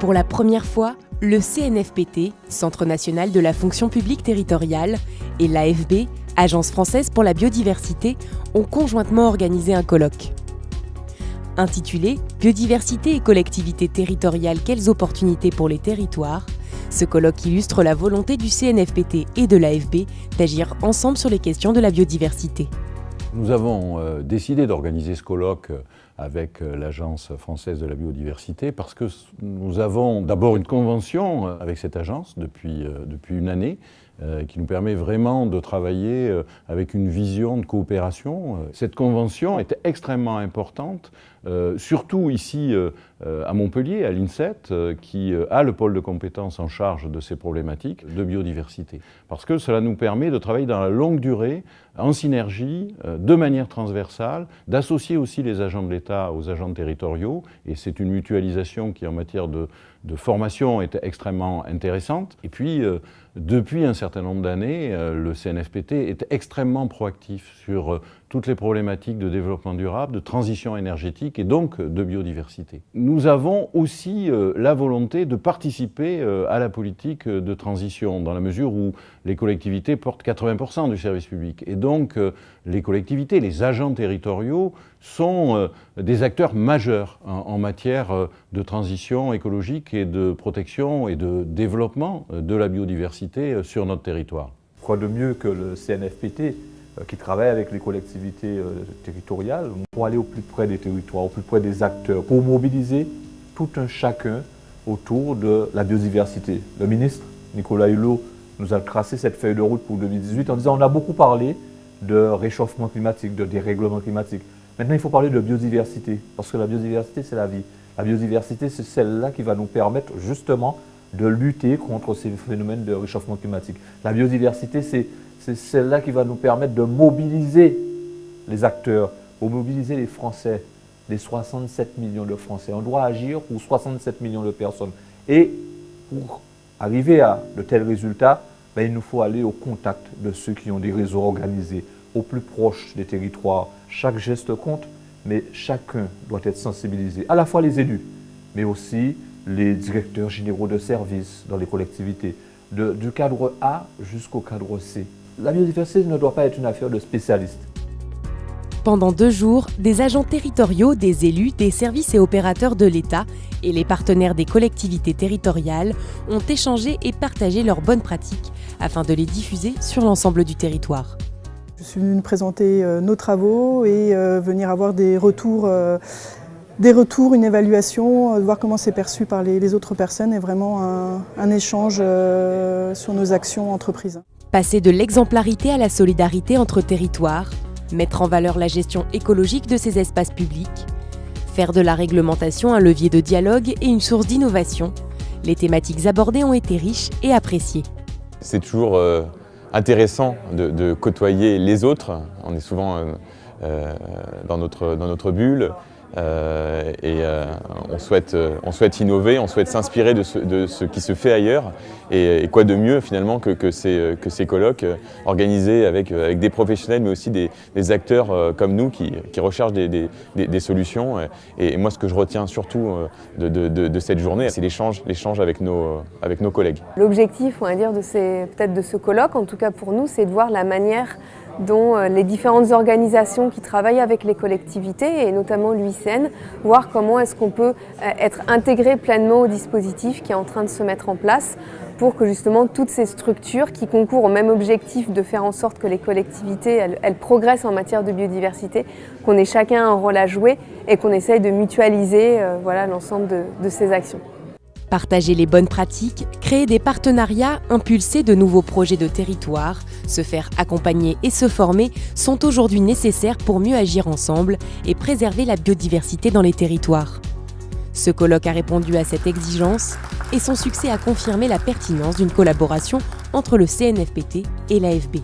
Pour la première fois, le CNFPT, Centre national de la fonction publique territoriale, et l'AFB, Agence française pour la biodiversité, ont conjointement organisé un colloque. Intitulé « Biodiversité et collectivités territoriales, quelles opportunités pour les territoires ?», ce colloque illustre la volonté du CNFPT et de l'AFB d'agir ensemble sur les questions de la biodiversité. Nous avons décidé d'organiser ce colloque avec l'Agence française de la biodiversité parce que nous avons d'abord une convention avec cette agence depuis une année qui nous permet vraiment de travailler avec une vision de coopération. Cette convention est extrêmement importante, surtout ici à Montpellier, à l'INSET, qui a le pôle de compétences en charge de ces problématiques de biodiversité. Parce que cela nous permet de travailler dans la longue durée, en synergie, de manière transversale, d'associer aussi les agents de l'État aux agents territoriaux, et c'est une mutualisation qui en matière de formation est extrêmement intéressante. Et puis, depuis un certain nombre d'années, le CNFPT est extrêmement proactif sur toutes les problématiques de développement durable, de transition énergétique et donc de biodiversité. Nous avons aussi la volonté de participer à la politique de transition, dans la mesure où les collectivités portent 80% du service public. Et donc, les collectivités, les agents territoriaux sont des acteurs majeurs en matière de transition écologique et de protection et de développement de la biodiversité sur notre territoire. Quoi de mieux que le CNFPT qui travaille avec les collectivités territoriales pour aller au plus près des territoires, au plus près des acteurs, pour mobiliser tout un chacun autour de la biodiversité. Le ministre Nicolas Hulot nous a tracé cette feuille de route pour 2018 en disant on a beaucoup parlé de réchauffement climatique, de dérèglement climatique. Maintenant, il faut parler de biodiversité, parce que la biodiversité, c'est la vie. La biodiversité, c'est celle-là qui va nous permettre justement de lutter contre ces phénomènes de réchauffement climatique. La biodiversité, c'est celle-là qui va nous permettre de mobiliser les acteurs, pour mobiliser les Français, les 67 millions de Français. On doit agir pour 67 millions de personnes. Et pour arriver à de tels résultats, il nous faut aller au contact de ceux qui ont des réseaux organisés, au plus proche des territoires. Chaque geste compte, mais chacun doit être sensibilisé, à la fois les élus, mais aussi les directeurs généraux de services dans les collectivités, du cadre A jusqu'au cadre C. La biodiversité ne doit pas être une affaire de spécialistes. Pendant 2 jours, des agents territoriaux, des élus, des services et opérateurs de l'État et les partenaires des collectivités territoriales ont échangé et partagé leurs bonnes pratiques afin de les diffuser sur l'ensemble du territoire. Je suis venue présenter nos travaux et venir avoir des retours, une évaluation, voir comment c'est perçu par les autres personnes et vraiment un échange sur nos actions entreprises. Passer de l'exemplarité à la solidarité entre territoires, mettre en valeur la gestion écologique de ces espaces publics, faire de la réglementation un levier de dialogue et une source d'innovation, les thématiques abordées ont été riches et appréciées. C'est toujours intéressant de côtoyer les autres. On est souvent dans notre bulle et on souhaite innover, on souhaite s'inspirer de ce qui se fait ailleurs. Et quoi de mieux finalement que ces colloques organisés avec des professionnels mais aussi des acteurs comme nous qui recherchent des solutions. Et moi ce que je retiens surtout de cette journée, c'est l'échange avec nos collègues. L'objectif, on va dire, de ce colloque, en tout cas pour nous, c'est de voir la manière dont les différentes organisations qui travaillent avec les collectivités, et notamment l'UICN, voir comment est-ce qu'on peut être intégré pleinement au dispositif qui est en train de se mettre en place pour que justement toutes ces structures qui concourent au même objectif de faire en sorte que les collectivités elles progressent en matière de biodiversité, qu'on ait chacun un rôle à jouer et qu'on essaye de mutualiser l'ensemble de ces actions. Partager les bonnes pratiques, créer des partenariats, impulser de nouveaux projets de territoire, se faire accompagner et se former sont aujourd'hui nécessaires pour mieux agir ensemble et préserver la biodiversité dans les territoires. Ce colloque a répondu à cette exigence et son succès a confirmé la pertinence d'une collaboration entre le CNFPT et l'AFB.